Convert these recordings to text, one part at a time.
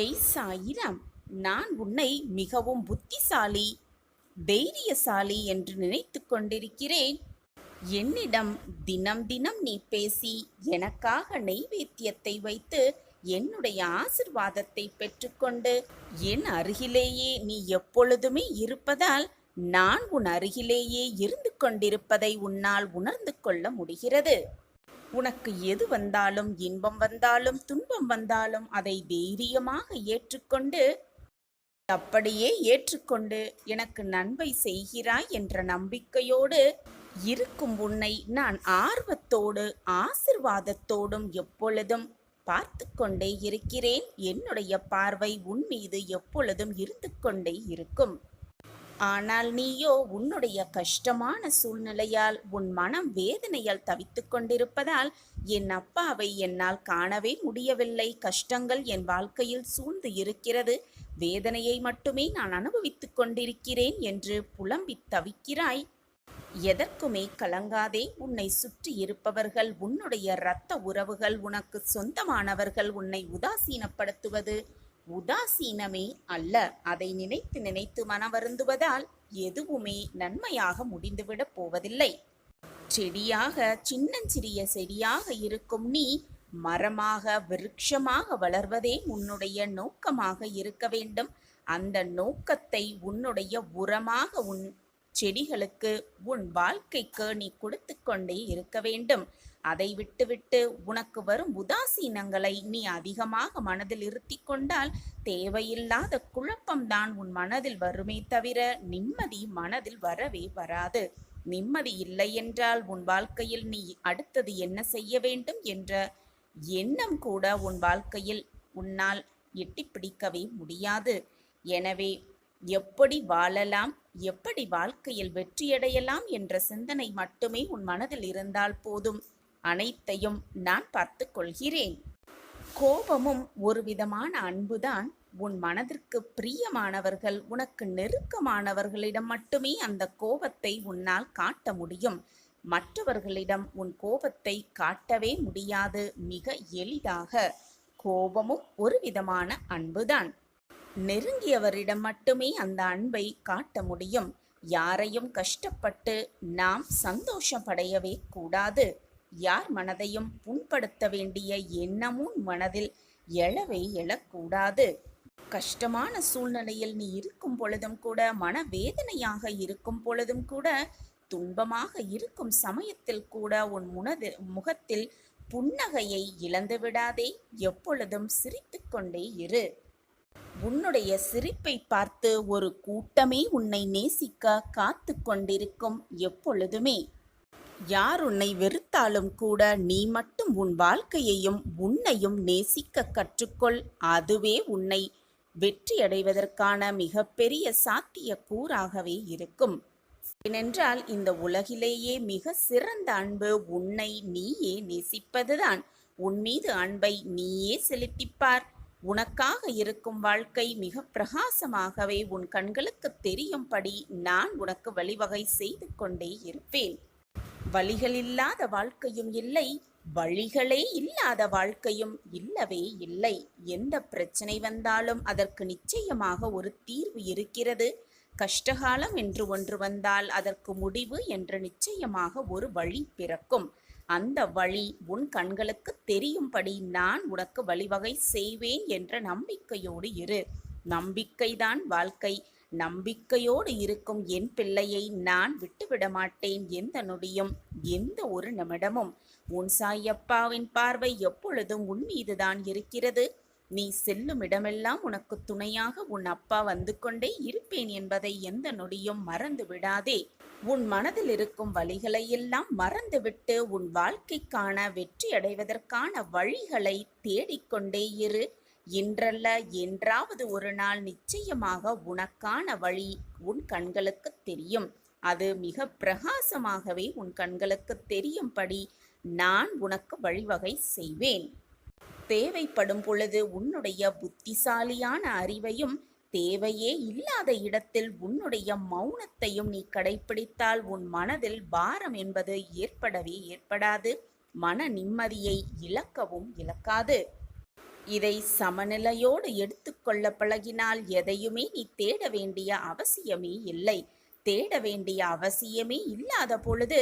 ஜெய் சாயிராம். நான் உன்னை மிகவும் புத்திசாலி, தைரியசாலி என்று நினைத்துக் கொண்டிருக்கிறேன். என்னிடம் தினம் தினம் நீ பேசி எனக்காக நெய்வேத்தியத்தை வைத்து என்னுடைய ஆசிர்வாதத்தை பெற்றுக்கொண்டு என் அருகிலேயே நீ எப்பொழுதுமே இருப்பதால் நான் உன் அருகிலேயே இருந்து கொண்டிருப்பதை உன்னால் உணர்ந்து கொள்ள முடிகிறது. உனக்கு எது வந்தாலும், இன்பம் வந்தாலும் துன்பம் வந்தாலும் அதை தைரியமாக ஏற்றுக்கொண்டு, அப்படியே ஏற்றுக்கொண்டு எனக்கு நன்மை செய்கிறாய் என்ற நம்பிக்கையோடு இருக்கும் உன்னை நான் ஆர்வத்தோடு ஆசிர்வாதத்தோடும் எப்பொழுதும் பார்த்து கொண்டே இருக்கிறேன். என்னுடைய பார்வை உன் மீது எப்பொழுதும் இருந்து கொண்டே இருக்கும். ஆனால் நீயோ உன்னுடைய கஷ்டமான சூழ்நிலையால் உன் மனம் வேதனையால் தவித்து கொண்டிருப்பதால் என் அப்பாவை என்னால் காணவே முடியவில்லை, கஷ்டங்கள் என் வாழ்க்கையில் சூழ்ந்து இருக்கிறது, வேதனையை மட்டுமே நான் அனுபவித்துக் கொண்டிருக்கிறேன் என்று புலம்பி தவிக்கிறாய். எதற்குமே கலங்காதே. உன்னை சுற்றி இருப்பவர்கள், உன்னுடைய இரத்த உறவுகள், உனக்கு சொந்தமானவர்கள் உன்னை உதாசீனப்படுத்துவது உதாசீனமே அல்ல. அதை நினைத்து நினைத்து மனவருந்துவதால் எதுவுமே நன்மையாக முடிந்துவிடப் போவதில்லை. செடியாக, சின்னஞ்சிறிய செடியாக இருக்கும் நீ மரமாக, விருட்சமாக வளர்வதே உன்னுடைய நோக்கமாக இருக்க வேண்டும். அந்த நோக்கத்தை உன்னுடைய உரமாக உன் செடிகளுக்கு, உன் வாழ்க்கைக்கு நீ கொடுத்து கொண்டே இருக்க வேண்டும். அதை விட்டுவிட்டு உனக்கு வரும் உதாசீனங்களை நீ அதிகமாக மனதில் இருத்தி கொண்டால் தேவையில்லாத குழப்பம்தான் உன் மனதில் வருமே தவிர நிம்மதி மனதில் வரவே வராது. நிம்மதி இல்லை என்றால் உன் வாழ்க்கையில் நீ அடுத்தது என்ன செய்ய வேண்டும் என்ற எண்ணம் கூட உன் வாழ்க்கையில் உன்னால் எட்டி பிடிக்கவே முடியாது. எனவே எப்படி வாழலாம், எப்படி வாழ்க்கையில் வெற்றியடையலாம் என்ற சிந்தனை மட்டுமே உன் மனதில் இருந்தால் போதும். அனைத்தையும் நான் பார்த்து கொள்கிறேன். கோபமும் ஒரு விதமான அன்புதான். உன் மனதிற்கு பிரியமானவர்கள், உனக்கு நெருக்கமானவர்களிடம் மட்டுமே அந்த கோபத்தை உன்னால் காட்ட முடியும். மற்றவர்களிடம் உன் கோபத்தை காட்டவே முடியாது. மிக எளிதாக கோபமும் ஒரு விதமான அன்புதான். நெருங்கியவரிடம் மட்டுமே அந்த அன்பை காட்ட முடியும். யாரையும் கஷ்டப்பட்டு நாம் சந்தோஷப்படையவே கூடாது. யார் மனதையும் புண்படுத்த வேண்டிய எண்ணமும் மனதில் எழவே எழக்கூடாது. கஷ்டமான சூழ்நிலையில் நீ இருக்கும் பொழுதும் கூட, மனவேதனையாக இருக்கும் பொழுதும் கூட, துன்பமாக இருக்கும் சமயத்தில் கூட உன் முகத்தில் புன்னகையை இழந்து விடாதே. எப்பொழுதும் சிரித்து கொண்டே இரு. உன்னுடைய சிரிப்பை பார்த்து ஒரு கூட்டமே உன்னை நேசிக்க காத்து கொண்டிருக்கும். எப்பொழுதுமே யார் உன்னை வெறுத்தாலும் கூட நீ மட்டும் உன் வாழ்க்கையையும் உன்னையும் நேசிக்க கற்றுக்கொள். அதுவே உன்னை வெற்றியடைவதற்கான மிகப்பெரிய சாத்திய கூறாகவே இருக்கும். ஏனென்றால் இந்த உலகிலேயே மிக சிறந்த அன்பு உன்னை நீயே நேசிப்பதுதான். உன் மீது அன்பை நீயே செலுத்திப்பார். உனக்காக இருக்கும் வாழ்க்கை மிக பிரகாசமாகவே உன் கண்களுக்கு தெரியும்படி நான் உனக்கு வழிவகை செய்து கொண்டே இருப்பேன். வழிகள் இல்லாத வாழ்க்கையும் இல்லை, வழிகளே இல்லாத வாழ்க்கையும் இல்லவே இல்லை. எந்த பிரச்சனை வந்தாலும் அதற்கு நிச்சயமாக ஒரு தீர்வு இருக்கிறது. கஷ்டகாலம் என்று ஒன்று வந்தால் அதற்கு முடிவு என்று நிச்சயமாக ஒரு வழி பிறக்கும். அந்த வழி உன் கண்களுக்கு தெரியும்படி நான் உனக்கு வழிவகை செய்வேன் என்ற நம்பிக்கையோடு இரு. நம்பிக்கைதான் வாழ்க்கை. நம்பிக்கையோடு இருக்கும் என் பிள்ளையை நான் விட்டுவிட மாட்டேன் எந்த நொடியும், எந்த ஒரு நிமிடமும். உன் சாயப்பாவின் பார்வை எப்பொழுதும் உன் மீதுதான் இருக்கிறது. நீ செல்லும் இடமெல்லாம் உனக்கு துணையாக உன் அப்பா வந்து கொண்டே இருப்பேன் என்பதை எந்த நொடியும் மறந்து விடாதே. உன் மனதில் இருக்கும் வழிகளை எல்லாம் மறந்துவிட்டு உன் வாழ்க்கைக்கான வெற்றி அடைவதற்கான வழிகளை தேடிக்கொண்டே இரு. இன்றல்ல என்றாவது ஒரு நாள் நிச்சயமாக உனக்கான வழி உன் கண்களுக்கு தெரியும். அது மிக பிரகாசமாகவே உன் கண்களுக்கு தெரியும்படி நான் உனக்கு வழிவகை செய்வேன். தேவைப்படும் பொழுது உன்னுடைய புத்திசாலியான அறிவையும், தேவையே இல்லாத இடத்தில் உன்னுடைய மௌனத்தையும் நீ கடைப்பிடித்தால் உன் மனதில் பாரம் என்பது ஏற்படவே ஏற்படாது. மன நிம்மதியை இழக்கவும் இழக்காது. இதை சமநிலையோடு எடுத்துக்கொள்ள பழகினால் எதையுமே நீ தேட வேண்டிய அவசியமே இல்லை. தேட வேண்டிய அவசியமே இல்லாத பொழுது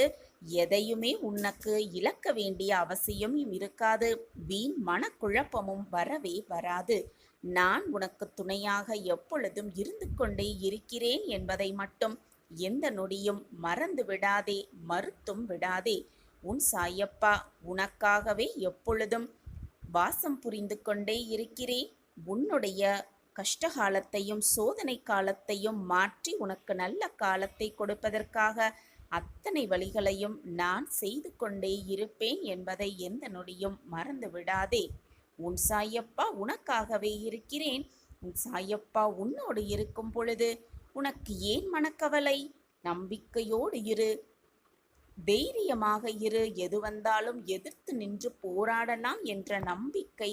எதையுமே உனக்கு இழக்க வேண்டிய அவசியமும் இருக்காது. வீண் மனக்குழப்பமும் வரவே வராது. நான் உனக்கு துணையாக எப்பொழுதும் இருந்து கொண்டே இருக்கிறேன் என்பதை மட்டும் எந்த நொடியும் மறந்து விடாதே, மறுத்தும் விடாதே. உன் சாயப்பா உனக்காகவே எப்பொழுதும் வாசம் புரிந்து கொண்டே இருக்கிறேன். உன்னுடைய கஷ்டகாலத்தையும் சோதனை காலத்தையும் மாற்றி உனக்கு நல்ல காலத்தை கொடுப்பதற்காக அத்தனை வழிகளையும் நான் செய்து கொண்டே இருப்பேன் என்பதை எந்த நொடியும் மறந்து விடாதே. உன் சாயப்பா உனக்காகவே இருக்கிறேன். உன் சாயப்பா உன்னோடு இருக்கும் பொழுது உனக்கு ஏன் மனக்கவலை? நம்பிக்கையோடு இரு, தைரியமாக இரு. எது வந்தாலும் எதிர்த்து நின்று போராடலாம் என்ற நம்பிக்கை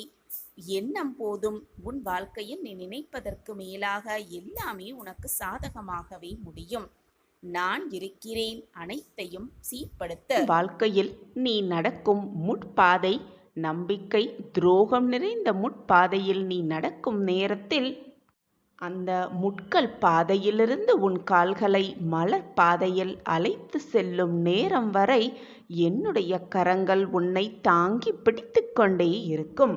எண்ணம் போதும். உன் வாழ்க்கையில் நீ நினைப்பதற்கு மேலாக எல்லாமே உனக்கு சாதகமாகவே முடியும். நான் இருக்கிறேன் அனைத்தையும் சீர்படுத்த. வாழ்க்கையில் நீ நடக்கும் முட்பாதை நம்பிக்கை துரோகம் நிறைந்த முட்பாதையில் நீ நடக்கும் நேரத்தில் அந்த முட்கள் பாதையிலிருந்து உன் கால்களை மலர் பாதையில் அழைத்து செல்லும் நேரம் வரை என்னுடைய கரங்கள் உன்னை தாங்கி பிடித்து கொண்டே இருக்கும்.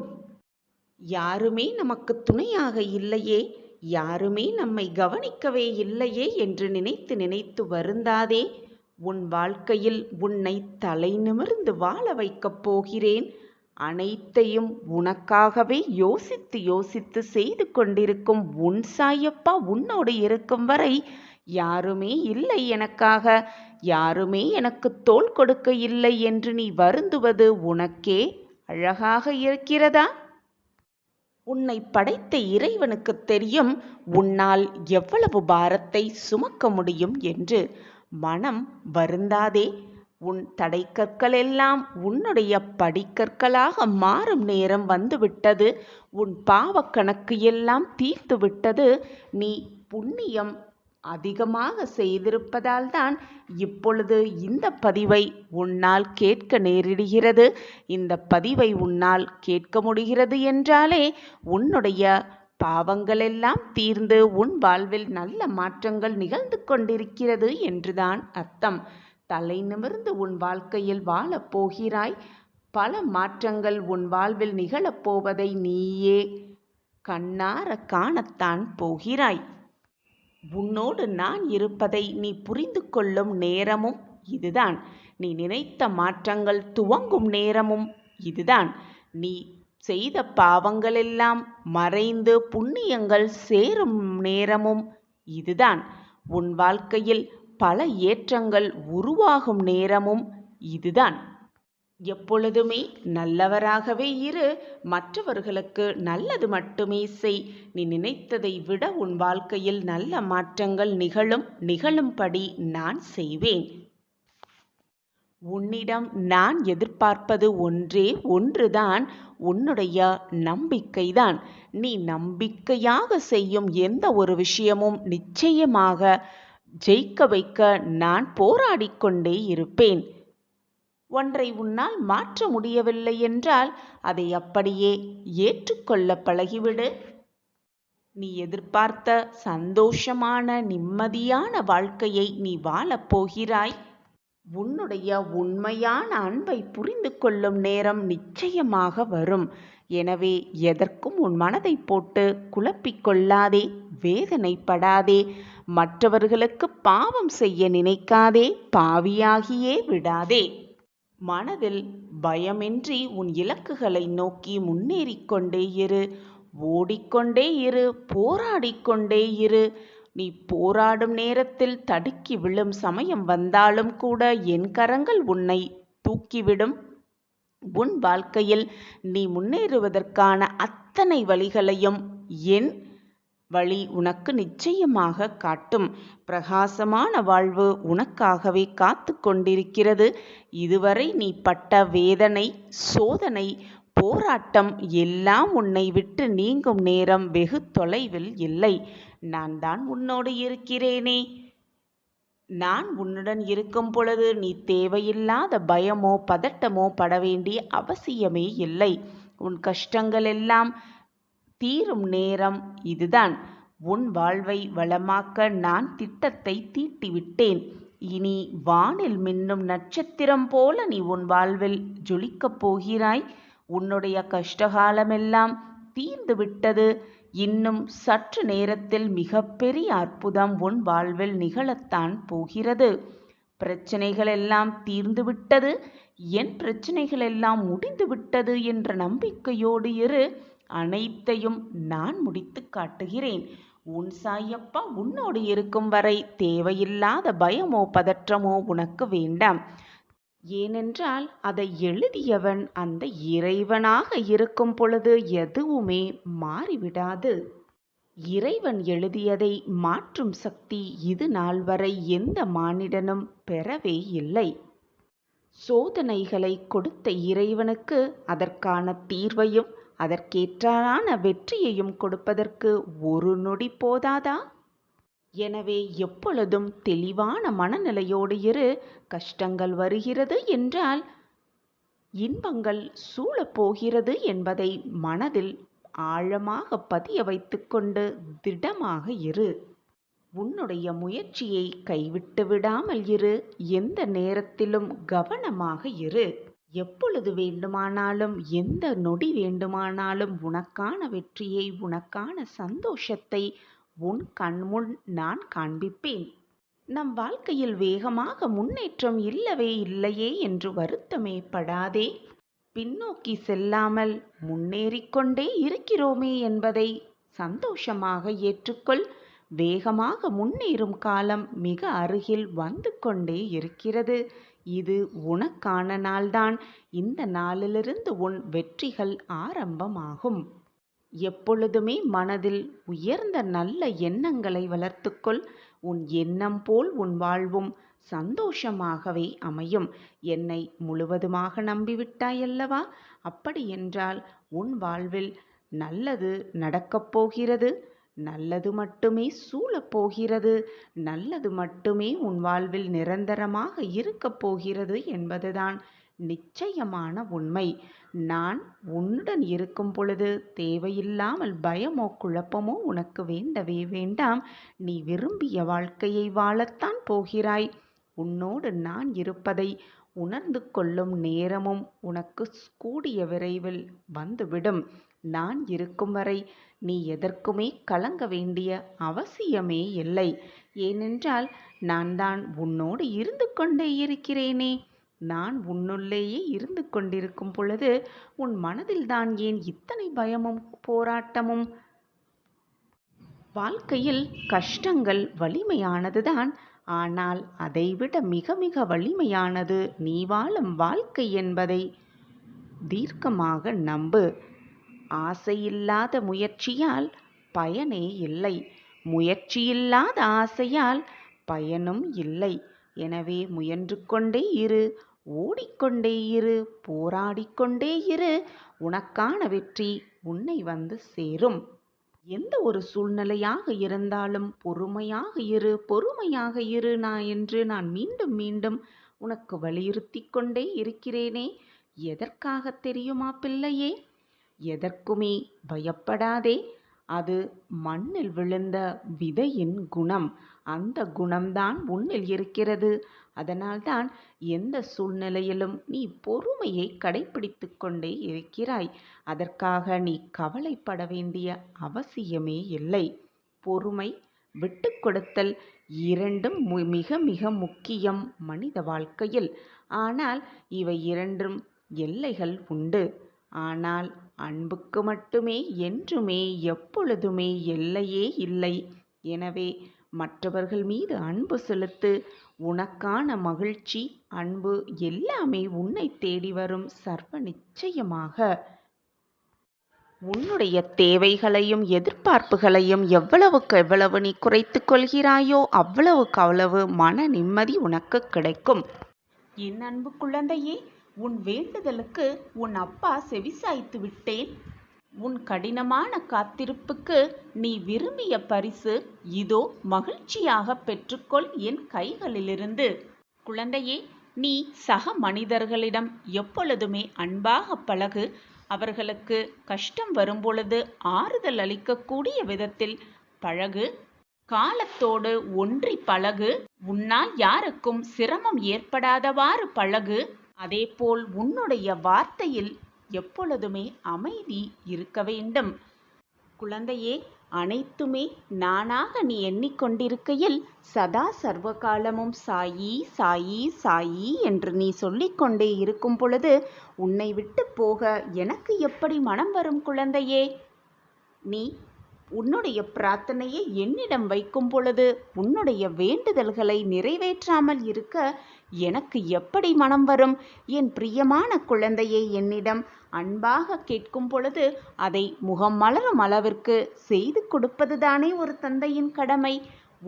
யாருமே நமக்கு துணையாக இல்லையே, யாருமே நம்மை கவனிக்கவே இல்லையே என்று நினைத்து நினைத்து வருந்தாதே. உன் வாழ்க்கையில் உன்னை தலை நிமிர்ந்து வாழ வைக்கப் போகிறேன். அனைத்தையும் உனக்காகவே யோசித்து யோசித்து செய்து கொண்டிருக்கும் உன் சாயப்பா உன்னோடு இருக்கும் வரை யாருமே இல்லை எனக்காக, யாருமே எனக்கு தோள் கொடுக்க இல்லை என்று நீ வருந்துவது உனக்கே அழகாக இருக்கிறதா? உன்னை படைத்த இறைவனுக்கு தெரியும் உன்னால் எவ்வளவு பாரத்தை சுமக்க முடியும் என்று. மனம் வருந்தாதே. உன் தடைக்கற்கள் எல்லாம் உன்னுடைய படிக்கற்களாக மாறும் நேரம் வந்துவிட்டது. உன் பாவக்கணக்கு எல்லாம் தீர்த்து விட்டது. நீ புண்ணியம் அதிகமாக செய்திருப்பதால் தான் இப்பொழுது இந்த பதிவை உன்னால் கேட்க நேரிடுகிறது. இந்த பதிவை உன்னால் கேட்க முடிகிறது என்றாலே உன்னுடைய பாவங்களெல்லாம் தீர்ந்து உன் வாழ்வில் நல்ல மாற்றங்கள் நிகழ்ந்து கொண்டிருக்கிறது என்றுதான் அர்த்தம். தலை நிமிர்ந்து உன் வாழ்க்கையில் வாழப் போகிறாய். பல மாற்றங்கள் உன் வாழ்வில் நிகழப்போவதை நீயே கண்ணார காணத்தான் போகிறாய். உன்னோடு நான் இருப்பதை நீ புரிந்து கொள்ளும் நேரமும் இதுதான். நீ நினைத்த மாற்றங்கள் துவங்கும் நேரமும் இதுதான். நீ செய்த பாவங்களெல்லாம் மறைந்து புண்ணியங்கள் சேரும் நேரமும் இதுதான். உன் வாழ்க்கையில் பல ஏற்றங்கள் உருவாகும் நேரமும் இதுதான். எப்பொழுதுமே நல்லவராகவே இரு. மற்றவர்களுக்கு நல்லது மட்டுமே செய். நீ நினைத்ததை விட உன் வாழ்க்கையில் நல்ல மாற்றங்கள் நிகழும்படி நான் செய்வேன். உன்னிடம் நான் எதிர்பார்ப்பது ஒன்றே ஒன்றுதான், உன்னுடைய நம்பிக்கைதான். நீ நம்பிக்கையாக செய்யும் எந்த ஒரு விஷயமும் நிச்சயமாக ஜெயிக்க வைக்க நான் போராடிக்கொண்டே இருப்பேன். ஒன்றை உன்னால் மாற்ற முடியவில்லை என்றால் அதை அப்படியே ஏற்றுக்கொள்ள பழகிவிடு. நீ எதிர்பார்த்த சந்தோஷமான நிம்மதியான வாழ்க்கையை நீ வாழப்போகிறாய். உன்னுடைய உண்மையான அன்பை புரிந்து கொள்ளும் நேரம் நிச்சயமாக வரும். எனவே எதற்கும் உன் மனதை போட்டு குழப்பிக்கொள்ளாதே, வேதனைப்படாதே. மற்றவர்களுக்கு பாவம் செய்ய நினைக்காதே, பாவியாகியே விடாதே. மனதில் பயமின்றி உன் இலக்குகளை நோக்கி முன்னேறிக்கொண்டே இரு. ஓடிக்கொண்டே இரு, போராடிக்கொண்டே இரு. நீ போராடும் நேரத்தில் தடுக்கி விழும் சமயம் வந்தாலும் கூட என் கரங்கள் உன்னை தூக்கிவிடும். உன் வாழ்க்கையில் நீ முன்னேறுவதற்கான அத்தனை வழிகளையும் என் வழி உனக்கு நிச்சயமாக காட்டும். பிரகாசமான வாழ்வு உனக்காகவே காத்து கொண்டிருக்கிறது. இதுவரை நீ பட்ட வேதனை, சோதனை, போராட்டம் எல்லாம் உன்னை விட்டு நீங்கும் நேரம் வெகு தொலைவில் இல்லை. நான் தான் உன்னோடு இருக்கிறேனே. நான் உன்னுடன் இருக்கும் பொழுது நீ தேவையில்லாத பயமோ பதட்டமோ பட வேண்டிய அவசியமே இல்லை. உன் கஷ்டங்கள் எல்லாம் தீரும் நேரம் இதுதான். உன் வாழ்வை வளமாக்க நான் திட்டத்தை தீட்டிவிட்டேன். இனி வானில் மின்னும் நட்சத்திரம் போல நீ உன் வாழ்வில் ஜொலிக்கப் போகிறாய். உன்னுடைய கஷ்டகாலமெல்லாம் தீர்ந்து விட்டது. இன்னும் சற்று நேரத்தில் மிகப்பெரிய அற்புதம் உன் வாழ்வில் நிகழத்தான் போகிறது. பிரச்சனைகள் எல்லாம் தீர்ந்து விட்டது, என் பிரச்சனைகள் எல்லாம் முடிந்து விட்டது என்ற நம்பிக்கையோடு இரு. அனைத்தையும் நான் முடித்து காட்டுகிறேன். உன் சாயப்பா உன்னோடு இருக்கும் வரை தேவையில்லாத பயமோ பதற்றமோ உனக்கு வேண்டாம். ஏனென்றால் அதை எழுதியவன் அந்த இறைவனாக இருக்கும் பொழுது எதுவுமே மாறிவிடாது. இறைவன் எழுதியதை மாற்றும் சக்தி இது நாள் வரை எந்த மானிடனும் பெறவே இல்லை. சோதனைகளை கொடுத்த இறைவனுக்கு அதற்கான தீர்வையும் அதற்கேற்றான வெற்றியையும் கொடுப்பதற்கு ஒரு நொடி போதாதா? எனவே எப்பொழுதும் தெளிவான மனநிலையோடு இரு. கஷ்டங்கள் வருகிறது என்றால் இன்பங்கள் சூழப்போகிறது என்பதை மனதில் ஆழமாக பதிய வைத்துக்கொண்டு திடமாக இரு. உன்னுடைய முயற்சியை கைவிட்டு விடாமல் இரு. எந்த நேரத்திலும் கவனமாக இரு. எப்பொழுது வேண்டுமானாலும் எந்த நொடி வேண்டுமானாலும் உனக்கான வெற்றியை உனக்கான சந்தோஷத்தை உன் கண்முன் நான் காண்பிப்பேன். நம் வாழ்க்கையில் வேகமாக முன்னேற்றம் இல்லவே இல்லையே என்று வருத்தமே படாதே. பின்னோக்கி செல்லாமல் முன்னேறிக்கொண்டே இருக்கிறோமே என்பதை சந்தோஷமாக ஏற்றுக்கொள். வேகமாக முன்னேறும் காலம் மிக அருகில் வந்து கொண்டே இருக்கிறது. இது உனக்கான நாள்தான். இந்த நாளிலிருந்து உன் வெற்றிகள் ஆரம்பமாகும். எப்பொழுதுமே மனதில் உயர்ந்த நல்ல எண்ணங்களை வளர்த்துக்கொள். உன் எண்ணம் போல் உன் வாழ்வும் சந்தோஷமாகவே அமையும். என்னை முழுவதுமாக நம்பிவிட்டாயல்லவா? அப்படியென்றால் உன் வாழ்வில் நல்லது நடக்கப் போகிறது. நல்லது மட்டுமே சூழப்போகிறது. நல்லது மட்டுமே உன் வாழ்வில் நிரந்தரமாக இருக்கப் போகிறது என்பதுதான் நிச்சயமான உண்மை. நான் உன்னுடன் இருக்கும் பொழுது தேவையில்லாமல் பயமோ குழப்பமோ உனக்கு வேண்டவே வேண்டாம். நீ விரும்பிய வாழ்க்கையை வாழத்தான் போகிறாய். உன்னோடு நான் இருப்பதை உணர்ந்து கொள்ளும் நேரமும் உனக்கு கூடிய விரைவில் வந்துவிடும். நான் இருக்கும் வரை நீ எதற்குமே கலங்க வேண்டிய அவசியமே இல்லை. ஏனென்றால் நான் தான் உன்னோடு இருந்து கொண்டே இருக்கிறேனே. நான் உன்னுள்ளேயே இருந்து கொண்டிருக்கும் பொழுது உன் மனதில் தான் ஏன் இத்தனை பயமும் போராட்டமும்? வாழ்க்கையில் கஷ்டங்கள் வலிமையானதுதான். ஆனால் அதைவிட மிக மிக வலிமையானது நீ வாழும் வாழ்க்கை என்பதை தீர்க்கமாக நம்பு. ஆசையில்லாத முயற்சியால் பயனே இல்லை. முயற்சியில்லாத ஆசையால் பயனும் இல்லை. எனவே முயன்று கொண்டே இரு. ஓடிக்கொண்டே இரு. போராடிக்கொண்டே இரு. உனக்கான வெற்றி உன்னை வந்து சேரும். எந்த ஒரு சூழ்நிலையாக இருந்தாலும் பொறுமையாக இரு. பொறுமையாக இரு என்று நான் மீண்டும் மீண்டும் உனக்கு வலியுறுத்தி கொண்டே இருக்கிறேனே. எதற்காக தெரியுமா பிள்ளையே? எதற்குமே பயப்படாதே. அது மண்ணில் விழுந்த விதையின் குணம். அந்த குணம்தான் உன்னில் இருக்கிறது. அதனால்தான் எந்த சூழ்நிலையிலும் நீ பொறுமையை கடைப்பிடித்து கொண்டே இருக்கிறாய். அதற்காக நீ கவலைப்பட வேண்டிய அவசியமே இல்லை. பொறுமை, விட்டு கொடுத்தல் இரண்டும் மிக மிக முக்கியம் மனித வாழ்க்கையில். ஆனால் இவை இரண்டும் எல்லைகள் உண்டு. ஆனால் அன்புக்கு மட்டுமே என்றுமே எப்பொழுதுமே எல்லையே இல்லை. எனவே மற்றவர்கள் மீது அன்பு செலுத்து. உனக்கான மகிழ்ச்சி, அன்பு எல்லாமே உன்னை தேடி வரும் சர்வ நிச்சயமாக. உன்னுடைய தேவைகளையும் எதிர்பார்ப்புகளையும் எவ்வளவுக்கு எவ்வளவு நீ குறைத்து கொள்கிறாயோ அவ்வளவுக்கு அவ்வளவு மன நிம்மதி உனக்கு கிடைக்கும். என் அன்பு குழந்தையே, உன் வேண்டுதலுக்கு உன் அப்பா செவிசாய்த்து விட்டேன். உன் கடினமான காத்திருப்புக்கு நீ விரும்பிய பரிசு இதோ மகிழ்ச்சியாக பெற்றுக்கொள் என் கைகளிலிருந்து. குழந்தையே, நீ சக மனிதர்களிடம் எப்பொழுதுமே அன்பாக பழகு. அவர்களுக்கு கஷ்டம் வரும்பொழுது ஆறுதல் அளிக்கக்கூடிய விதத்தில் பழகு. காலத்தோடு ஒன்றி பழகு. உன்னால் யாருக்கும் சிரமம் ஏற்படாதவாறு பழகு. அதேபோல் உன்னுடைய வார்த்தையில் எப்பொழுதுமே அமைதி இருக்க வேண்டும். குழந்தையே, அனைத்துமே நானாக நீ எண்ணிக்கொண்டிருக்கையில் சதா சர்வகாலமும் சாயி சாயி சாயி என்று நீ சொல்லிக்கொண்டே இருக்கும் பொழுது உன்னை விட்டு போக எனக்கு எப்படி மனம் வரும் குழந்தையே? நீ உன்னுடைய பிரார்த்தனையை என்னிடம் வைக்கும் பொழுது உன்னுடைய வேண்டுதல்களை நிறைவேற்றாமல் இருக்க எனக்கு எப்படி மனம் வரும்? என் பிரியமான குழந்தையை என்னிடம் அன்பாக கேட்கும் பொழுது அதை முகம் மலரும் அளவிற்கு செய்து கொடுப்பதுதானே ஒரு தந்தையின் கடமை.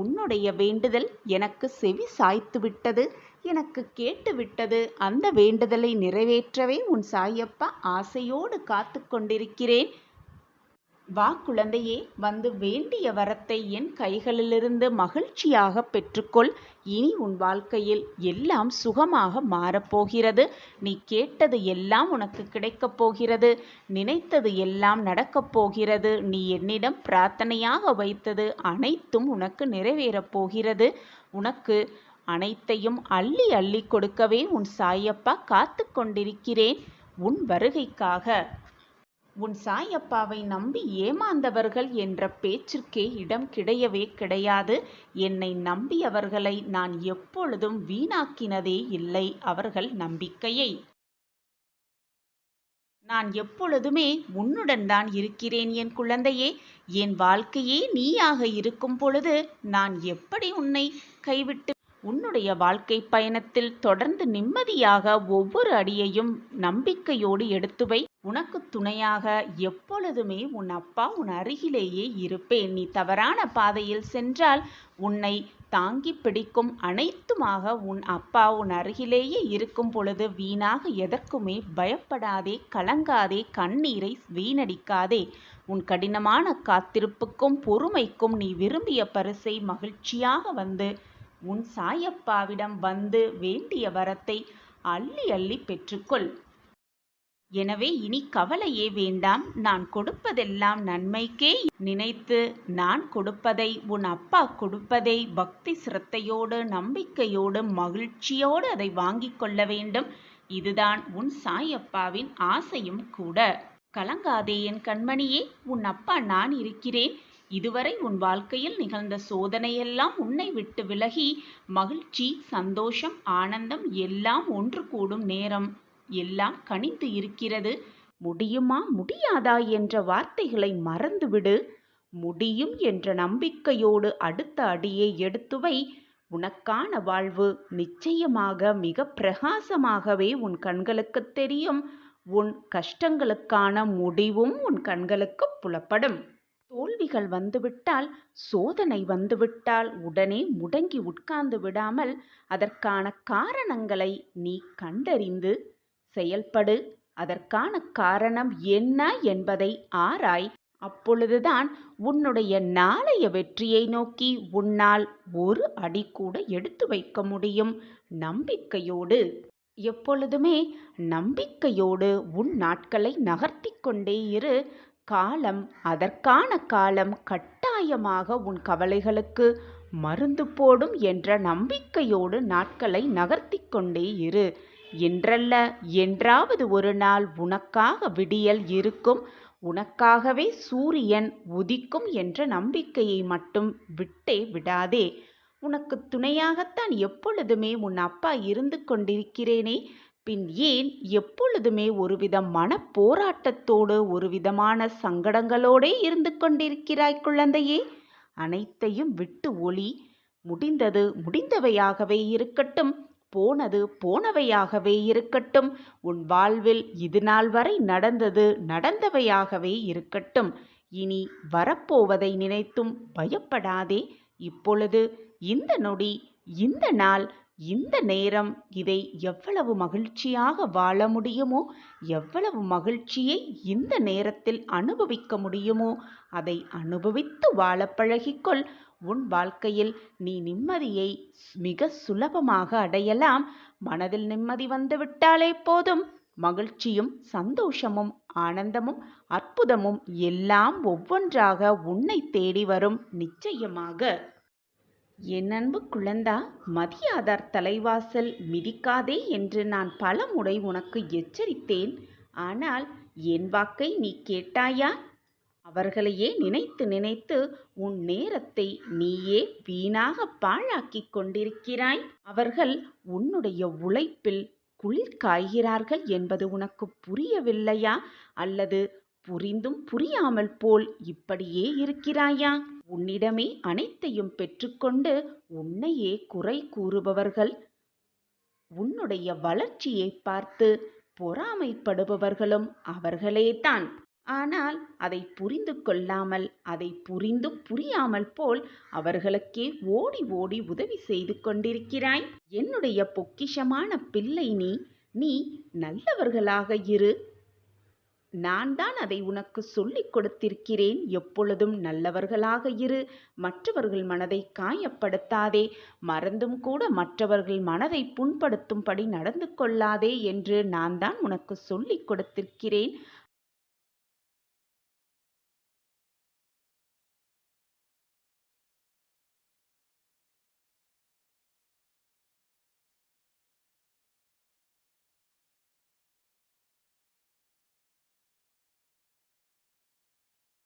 உன்னுடைய வேண்டுதல் எனக்கு செவி சாய்த்து விட்டது, எனக்கு கேட்டு விட்டது. அந்த வேண்டுதலை நிறைவேற்றவே உன் சாயப்பா ஆசையோடு காத்து கொண்டிருக்கிறேன். வா குழந்தையே, வந்து வேண்டிய வரத்தை என் கைகளிலிருந்து மகிழ்ச்சியாக பெற்றுக்கொள். இனி உன் வாழ்க்கையில் எல்லாம் சுகமாக மாறப்போகிறது. நீ கேட்டது எல்லாம் உனக்கு கிடைக்கப் போகிறது. நினைத்தது எல்லாம் நடக்கப் போகிறது. நீ என்னிடம் பிரார்த்தனையாக வைத்தது அனைத்தும் உனக்கு நிறைவேறப் போகிறது. உனக்கு அனைத்தையும் அள்ளி அள்ளி கொடுக்கவே உன் சாயப்பா காத்து கொண்டிருக்கிறேன். உன் வருகைக்காக. உன் சாயப்பாவை நம்பி ஏமாந்தவர்கள் என்ற பேச்சிற்கே இடம் கிடையவே கிடையாது. என்னை நம்பியவர்களை நான் எப்பொழுதும் வீணாக்கினதே இல்லை. அவர்கள் நம்பிக்கையை நான் எப்பொழுதுமே உன்னுடன் தான் இருக்கிறேன் என் குழந்தையே. என் வாழ்க்கையே நீயாக இருக்கும் பொழுது நான் எப்படி உன்னை கைவிட்டு உன்னுடைய வாழ்க்கை பயணத்தில் தொடர்ந்து நிம்மதியாக ஒவ்வொரு அடியையும் நம்பிக்கையோடு எடுத்து வை. உனக்கு துணையாக எப்பொழுதுமே உன் அப்பா உன் அருகிலேயே இருப்பேன். நீ தவறான பாதையில் சென்றால் உன்னை தாங்கி பிடிக்கும் அனைத்துமாக உன் அப்பா உன் அருகிலேயே இருக்கும் பொழுது வீணாக எதற்குமே பயப்படாதே, கலங்காதே, கண்ணீரை வீணடிக்காதே. உன் கடினமான காத்திருப்புக்கும் பொறுமைக்கும் நீ விரும்பிய பரிசை மகிழ்ச்சியாக வந்து உன் சாயப்பாவிடம் வந்து வேண்டிய வரத்தை அள்ளி அள்ளி பெற்றுக்கொள். எனவே இனி கவலையே வேண்டாம். நான் கொடுப்பதெல்லாம் நன்மைக்கே நினைத்து நான் கொடுப்பதை, உன் அப்பா கொடுப்பதை பக்தி சிரத்தையோடு நம்பிக்கையோடு மகிழ்ச்சியோடு அதை வாங்கி கொள்ள வேண்டும். இதுதான் உன் சாயப்பாவின் ஆசையும் கூட. கலங்காதே என் கண்மணியே, உன் அப்பா நான் இருக்கிறேன். இதுவரை உன் வாழ்க்கையில் நிகழ்ந்த சோதனையெல்லாம் உன்னை விட்டு விலகி மகிழ்ச்சி, சந்தோஷம், ஆனந்தம் எல்லாம் ஒன்று கூடும் நேரம் எல்லாம் கனிந்து இருக்கிறது. முடியுமா முடியாதா என்ற வார்த்தைகளை மறந்துவிடு. முடியும் என்ற நம்பிக்கையோடு அடுத்த அடியை எடுத்து வை. உனக்கான வாழ்வு நிச்சயமாக மிக பிரகாசமாகவே உன் கண்களுக்கு தெரியும். உன் கஷ்டங்களுக்கான முடிவும் உன் கண்களுக்கு புலப்படும். தோல்விகள் வந்துவிட்டால், சோதனை வந்துவிட்டால் உடனே முடங்கி உட்கார்ந்து விடாமல் அதற்கான காரணங்களை நீ கண்டறிந்து செயல்படு. அதற்கான காரணம் என்ன என்பதை ஆராய். அப்பொழுதுதான் உன்னுடைய நாளைய வெற்றியை நோக்கி உன்னால் ஒரு அடி கூட எடுத்து வைக்க முடியும். நம்பிக்கையோடு, எப்பொழுதுமே நம்பிக்கையோடு உன் நாட்களை நகர்த்தி கொண்டே இரு. காலம், அதற்கான காலம் கட்டாயமாக உன் கவலைகளுக்கு மருந்து போடும் என்ற நம்பிக்கையோடு நாட்களை நகர்த்தி கொண்டே இரு. என்றல்ல என்றாவது ஒரு நாள் உனக்காக விடியல் இருக்கும். உனக்காகவே சூரியன் உதிக்கும் என்ற நம்பிக்கையை மட்டும் விட்டே விடாதே. உனக்கு துணையாகத்தான் எப்பொழுதுமே உன் அப்பா இருந்து கொண்டிருக்கிறேனே, பின் ஏன் எப்பொழுதுமே ஒருவித மனப்போராட்டத்தோடு ஒரு விதமான சங்கடங்களோடே இருந்து கொண்டிருக்கிறாய் குழந்தையே? அனைத்தையும் விட்டு ஒளி. முடிந்தது முடிந்தவையாகவே இருக்கட்டும், போனது போனவையாகவே இருக்கட்டும். உன் வாழ்வில் இது நாள் வரை நடந்தது நடந்தவையாகவே இருக்கட்டும். இனி வரப்போவதை நினைத்தும் பயப்படாதே. இப்பொழுது இந்த நொடி, இந்த நாள், இந்த நேரம், இதை எவ்வளவு மகிழ்ச்சியாக வாழ முடியுமோ, எவ்வளவு மகிழ்ச்சியை இந்த நேரத்தில் அனுபவிக்க முடியுமோ அதை அனுபவித்து வாழ பழகிக்கொள். உன் வாழ்க்கையில் நீ நிம்மதியை மிக சுலபமாக அடையலாம். மனதில் நிம்மதி வந்துவிட்டாலே போதும், மகிழ்ச்சியும் சந்தோஷமும் ஆனந்தமும் அற்புதமும் எல்லாம் ஒவ்வொன்றாக உன்னை தேடி வரும். நிச்சயமாக. என் அன்பு குழந்தா, மதியாதார் தலைவாசல் மிதிக்காதே என்று நான் பல முறை உனக்கு எச்சரித்தேன். ஆனால் என் வாக்கை நீ கேட்டாயா? அவர்களையே நினைத்து நினைத்து உன் நேரத்தை நீயே வீணாக பாழாக்கிக் கொண்டிருக்கிறாய். அவர்கள் உன்னுடைய உழைப்பில் குளிர் காய்கிறார்கள் என்பது உனக்கு புரியவில்லையா? அல்லது புரிந்தும் புரியாமல் போல் இப்படியே இருக்கிறாயா? உன்னிடமே அனைத்தையும் பெற்றுக்கொண்டு உன்னையே குறை கூறுபவர்கள், உன்னுடைய வளர்ச்சியை பார்த்து பொறாமைப்படுபவர்களும் அவர்களேதான். ஆனால் அதை புரிந்து கொள்ளாமல், அதை புரிந்தும் புரியாமல் போல் அவர்களுக்கே ஓடி ஓடி உதவி செய்து கொண்டிருக்கிறாய். என்னுடைய பொக்கிஷமான பிள்ளை நீ நல்லவர்களாக இரு. நான் தான் அதை உனக்கு சொல்லிக் கொடுத்திருக்கிறேன். எப்பொழுதும் நல்லவர்களாக இரு. மற்றவர்கள் மனதை காயப்படுத்தாதே. மறந்தும் கூட மற்றவர்கள் மனதை புண்படுத்தும்படி நடந்து கொள்ளாதே என்று நான் தான் உனக்கு சொல்லிக் கொடுத்திருக்கிறேன்.